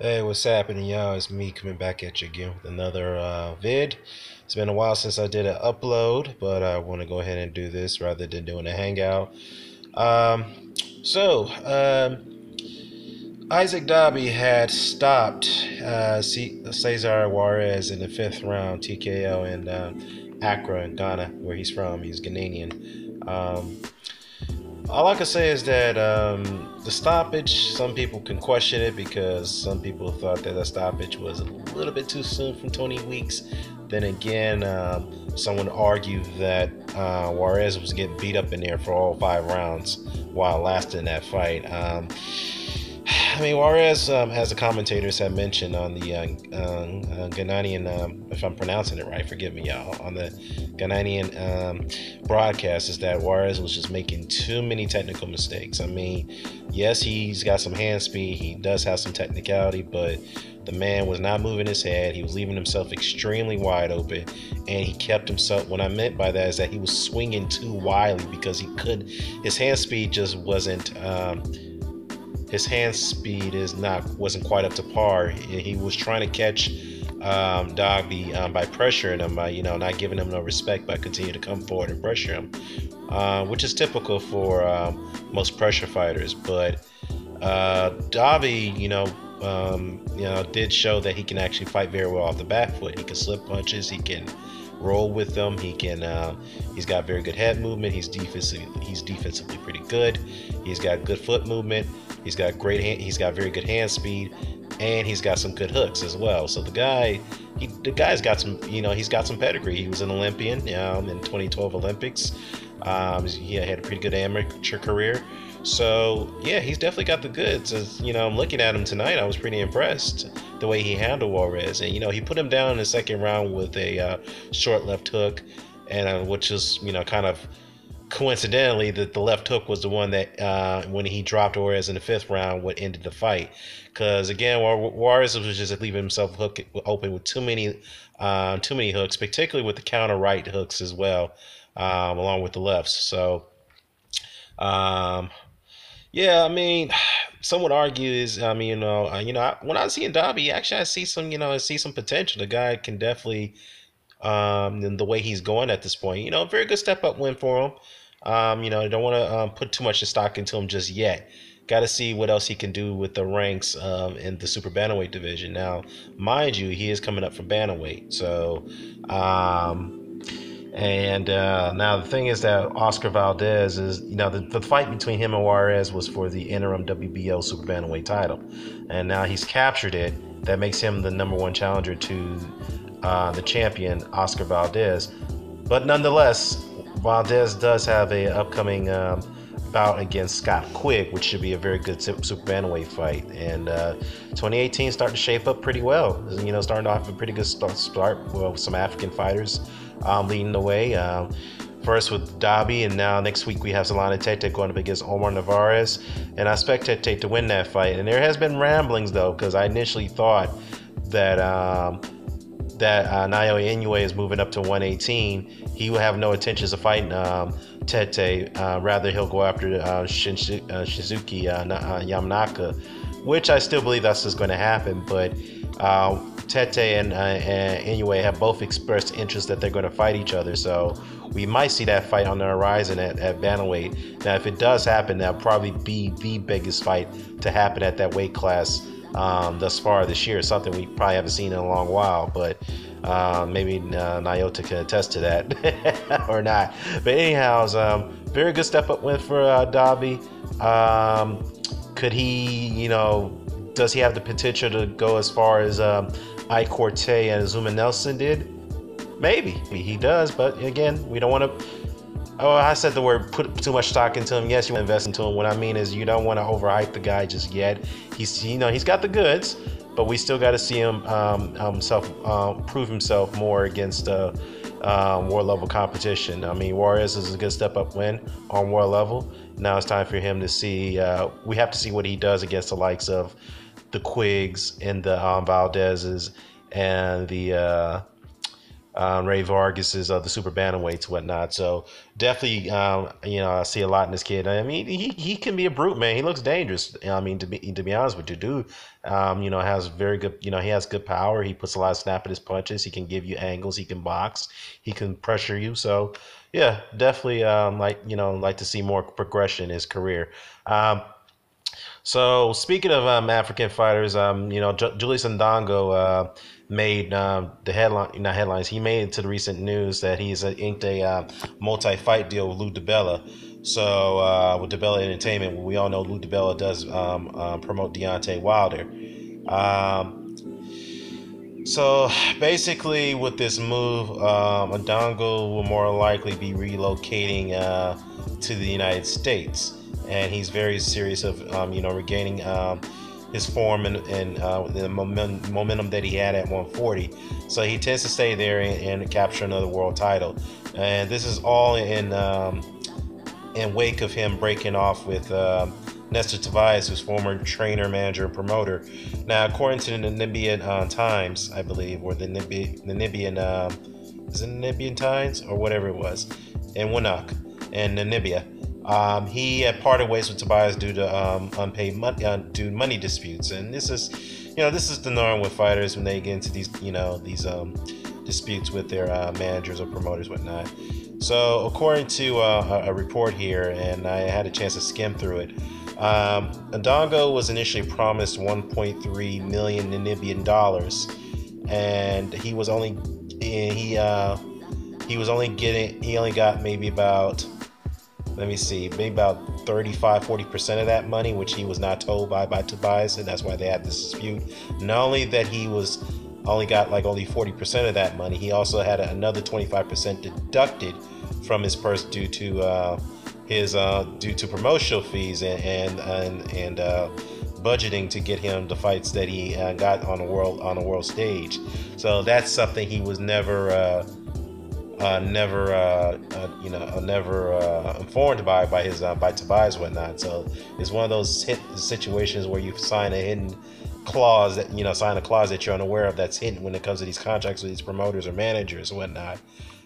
Hey, what's happening, y'all? It's me coming back at you again with another vid. It's been a while since I did an upload, but I want to go ahead and do this rather than doing a hangout. So, Isaac Dobby had stopped Cesar Juarez in the fifth round TKO in Accra in Ghana, where he's from. He's Ghanaian. All I can say is that the stoppage, some people can question it because some people thought that the stoppage was a little bit too soon from 20 weeks. Then again, someone argued that Juarez was getting beat up in there for all 5 rounds while lasting that fight. I mean, Juarez, as the commentators have mentioned on the Ghanaian, if I'm pronouncing it right, forgive me, y'all, on the Ghanaian broadcast, is that Juarez was just making too many technical mistakes. I mean, yes, he's got some hand speed, he does have some technicality, but the man was not moving his head. He was leaving himself extremely wide open, and he kept himself. What I meant by that is that he was swinging too wildly because his hand speed just wasn't. His hand speed wasn't quite up to par. He was trying to catch Dogby by pressuring him, by not giving him no respect, by continuing to come forward and pressure him, which is typical for most pressure fighters. But Dogby, did show that he can actually fight very well off the back foot. He can slip punches. He can roll with them. He's got very good head movement. He's defensively pretty good. He's got good foot movement. He's got very good hand speed, and he's got some good hooks as well. So the guy's got some, he's got some pedigree. He was an Olympian in 2012 Olympics. He had a pretty good amateur career. So yeah, he's definitely got the goods. I'm looking at him tonight, I was pretty impressed the way he handled Juarez, and he put him down in the second round with a short left hook, and which is kind of coincidentally that the left hook was the one that when he dropped Juarez in the fifth round, what ended the fight. Because again, Juarez was just leaving himself open with too many hooks, particularly with the counter right hooks as well, along with the lefts. So. Yeah, I mean, some would argue is, I mean, when I see Dobby, actually, I see some potential. The guy can definitely, in the way he's going at this point, very good step up win for him. I don't want to put too much stock into him just yet. Got to see what else he can do with the ranks in the super bantamweight division. Now, mind you, he is coming up from bantamweight, so. And now the thing is that Oscar Valdez is, the fight between him and Juarez was for the interim WBO super bantamweight title, and now he's captured it. That makes him the number one challenger to the champion Oscar Valdez. But nonetheless, Valdez does have a upcoming bout against Scott Quigg, which should be a very good super bantamweight fight. And 2018 starting to shape up pretty well. Starting off a pretty good start with some African fighters leading the way. First with Dobby, and now next week we have Solana Tete going up against Omar Narvaez, and I expect Tete to win that fight. And there has been ramblings though, because I initially thought that Naoya Inoue is moving up to 118. He will have no intentions of fighting Tete. Rather, he'll go after Shizuki Yamanaka, which I still believe that's just going to happen. But Tete and Inoue have both expressed interest that they're going to fight each other. So we might see that fight on the horizon at bantamweight. Now, if it does happen, that'll probably be the biggest fight to happen at that weight class thus far this year. Something we probably haven't seen in a long while, but maybe Nyota can attest to that or not. But anyhow, very good step up win for Dobby. Could he, does he have the potential to go as far as Ike Corte and Zuma Nelson did? Maybe he does, but again, we don't want to. Oh, I said the word put too much stock into him. Yes, you invest into him. What I mean is you don't want to overhype the guy just yet. He's got the goods, but we still got to see him prove himself more against war level competition. I mean, Juarez is a good step up win on war level. Now it's time for him to see. We have to see what he does against the likes of the Quiggs and the Valdezes and the Ray Vargas is the super bantamweights, whatnot. So definitely, I see a lot in this kid. I mean, he can be a brute, man. He looks dangerous. I mean, to be honest with you, dude, has very good. He has good power. He puts a lot of snap in his punches. He can give you angles. He can box. He can pressure you. So yeah, definitely, like to see more progression in his career. So speaking of African fighters, Julius Indongo made the headline, not headlines. He made it to the recent news that he's inked a multi-fight deal with Lou DiBella. So with DiBella Entertainment, we all know Lou DiBella does promote Deontay Wilder. So basically, with this move, Indongo will more likely be relocating to the United States, and he's very serious of regaining his form and the momentum that he had at 140. So he tends to stay there and capture another world title, and this is all in wake of him breaking off with Nestor Tobias, who's former trainer, manager, and promoter. Now, according to the Namibian Times, I believe, or the Namibian, is it Namibian Times or whatever it was, in Windhoek, in Namibia, he had parted ways with Tobias due to unpaid money disputes, and this is the norm with fighters when they get into these disputes with their managers or promoters, whatnot. So, according to a report here, and I had a chance to skim through it, Indongo was initially promised 1.3 million Namibian dollars, and he only got maybe about, maybe about 35-40% of that money, which he was not told by Tobias, and that's why they had this dispute. Not only that he only got only 40% of that money, he also had another 25% deducted from his purse due to promotional fees and budgeting to get him the fights that he got on the world stage. So that's something he was never informed by Tobias, whatnot. So it's one of those situations where you sign a hidden clause that you're unaware of, that's hidden when it comes to these contracts with these promoters or managers and whatnot.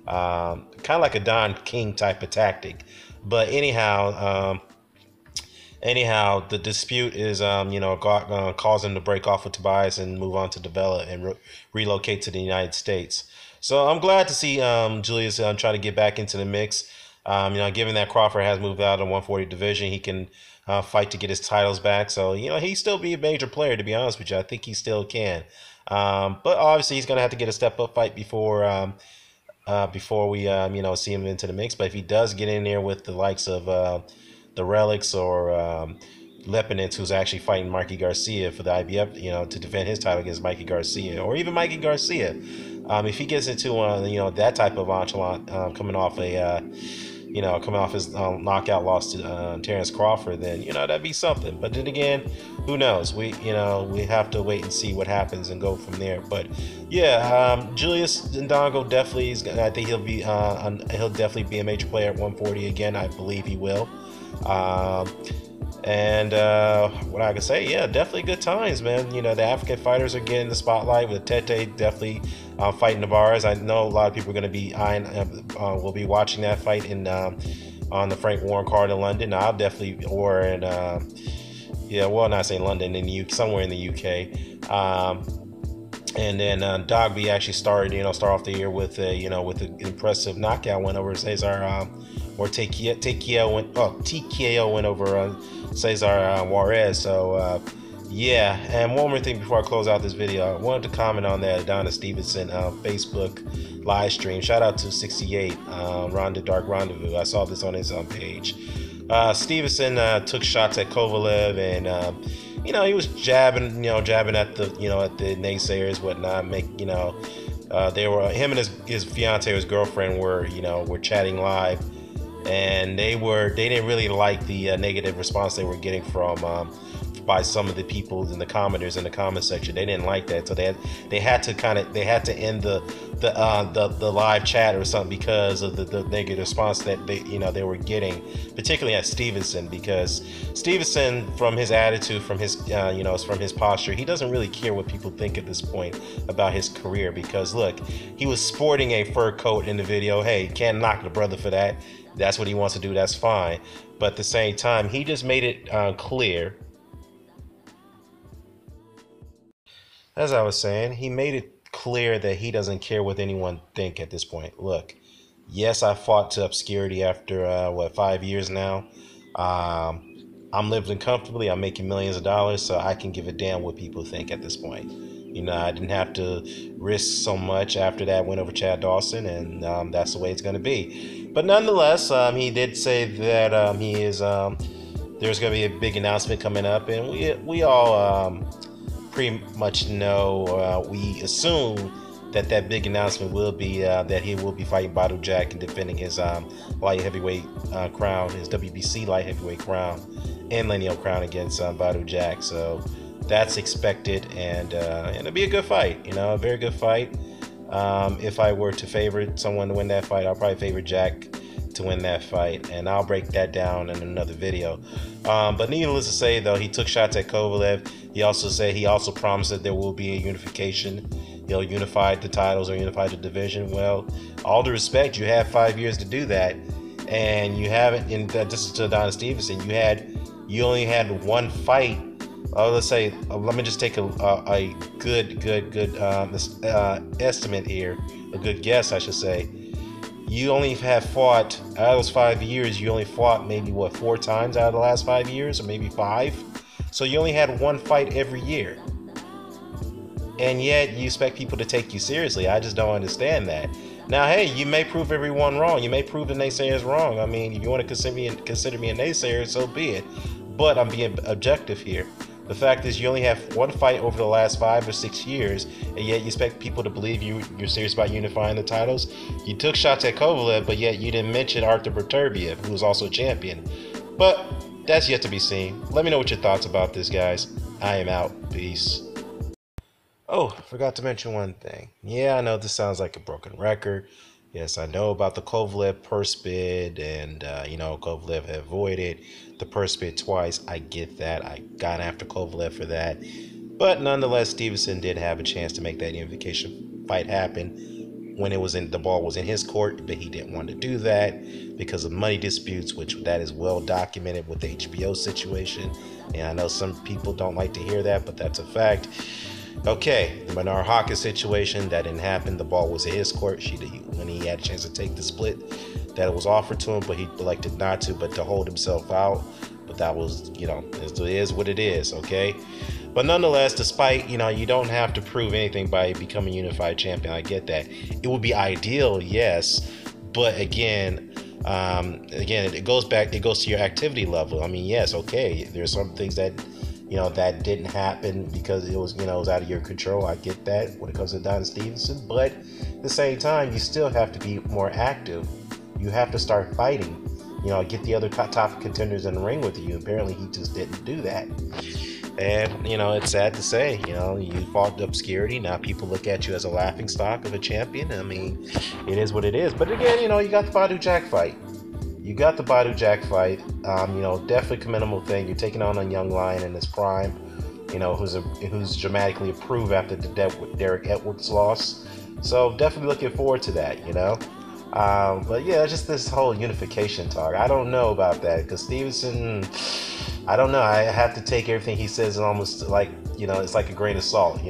Kind of like a Don King type of tactic. But anyhow, the dispute is causing him to break off with Tobias and move on to DiBella and relocate to the United States. So I'm glad to see Julius try to get back into the mix. Given that Crawford has moved out of the 140 division, he can fight to get his titles back. So he still be a major player, to be honest with you. I think he still can. But obviously he's going to have to get a step up fight before we see him into the mix. But if he does get in there with the likes of the Relics or Lepinets, who's actually fighting Mikey Garcia for the IBF, to defend his title against Mikey Garcia, or even Mikey Garcia, if he gets into that type of echelon, coming off his knockout loss to Terrence Crawford, then that'd be something. But then again, who knows? We have to wait and see what happens and go from there. But yeah, Julius Indongo definitely is. I think he'll definitely be a major player at 140 again. I believe he will. And what I can say, yeah, definitely good times, man. The African fighters are getting the spotlight, with Tete definitely fighting Juarez. I know a lot of people are going to be will be watching that fight on the Frank Warren card in London. I'll definitely, or in not saying London, in the UK, somewhere in the UK. And then Dogboe actually start off the year with an impressive knockout win over Cesar, or TKO went over Cesar Juarez. So yeah, and one more thing before I close out this video, I wanted to comment on that Adonis Stevenson Facebook live stream. Shout out to 68 Dark Rendezvous. I saw this on his page. Stevenson took shots at Kovalev, and he was jabbing at the at the naysayers, whatnot. They were, him and his fiance or his girlfriend were chatting live, and they didn't really like the negative response they were getting from by some of the people in the commenters in the comment section. They didn't like that, so they had to end the live chat or something because of the negative response that they were getting, particularly at Stevenson, because Stevenson, from his attitude, from his from his posture, he doesn't really care what people think at this point about his career. Because look, he was sporting a fur coat in the video. Hey, can't knock the brother for that. That's what he wants to do. That's fine. But at the same time, he just made it clear. As I was saying, he made it clear that he doesn't care what anyone think at this point. Look, yes, I fought to obscurity after 5 years now. I'm living comfortably. I'm making millions of dollars, so I can give a damn what people think at this point. I didn't have to risk so much after that win over Chad Dawson, and that's the way it's going to be. But nonetheless, he did say that there's going to be a big announcement coming up, and we all pretty much know, we assume that big announcement will be that he will be fighting Badou Jack and defending his light heavyweight crown, his WBC light heavyweight crown and lineal crown against Badou Jack. So that's expected, and it'll be a good fight, a very good fight. If I were to favor someone to win that fight, I'll probably favor Jack to win that fight, and I'll break that down in another video. But needless to say, though, he took shots at Kovalev. He also promised that there will be a unification. He'll unify the titles or unify the division. Well, all due respect, you have 5 years to do that, and you haven't. And this is to Adonis Stevenson. You only had one fight. Let's say, let me just take a good estimate here, a good guess, I should say. You only have fought, out of those 5 years, you only fought maybe, 4 times out of the last 5 years, or maybe 5? So you only had one fight every year. And yet you expect people to take you seriously. I just don't understand that. Now, hey, you may prove everyone wrong. You may prove the naysayers wrong. I mean, if you want to consider me a naysayer, so be it. But I'm being objective here. The fact is, you only have one fight over the last 5 or 6 years, and yet you expect people to believe you're serious about unifying the titles. You took shots at Kovalev, but yet you didn't mention Artur Beterbiev, who was also a champion. But that's yet to be seen. Let me know what your thoughts about this, guys. I am out. Peace. Oh, forgot to mention one thing. Yeah, I know this sounds like a broken record. Yes, I know about the Kovalev purse bid, and Kovalev had avoided the purse bid twice. I get that. I got after Kovalev for that. But nonetheless, Stevenson did have a chance to make that unification fight happen when the ball was in his court, but he didn't want to do that because of money disputes, which that is well documented with the HBO situation. And I know some people don't like to hear that, but that's a fact. Okay, the Manar Hawkins situation, that didn't happen. The ball was in his court. When he had a chance to take the split, that was offered to him, but he elected not to, but to hold himself out. But that was, it is what it is, okay? But nonetheless, despite, you don't have to prove anything by becoming unified champion. I get that. It would be ideal, yes, but again, it goes to your activity level. I mean, yes, okay, there's some things that that didn't happen because it was out of your control. I get that when it comes to Adonis Stevenson, but at the same time, you still have to be more active. You have to start fighting. Get the other top contenders in the ring with you. Apparently, he just didn't do that. And it's sad to say, you fought the obscurity. Now people look at you as a laughing stock of a champion. I mean, it is what it is. But again, you got the Badou Jack fight. Definitely commendable thing. You're taking on a young lion in his prime, who's dramatically improved after the Derek Edwards loss. So definitely looking forward to that, But yeah, just this whole unification talk. I don't know about that because Stevenson, I don't know. I have to take everything he says almost like, it's like a grain of salt,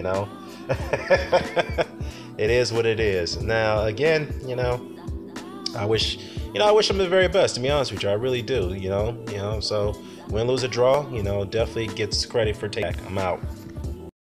It is what it is. Now, again, I wish him the very best, to be honest with you. I really do, so win, lose, or draw, definitely gets credit for taking. I'm out.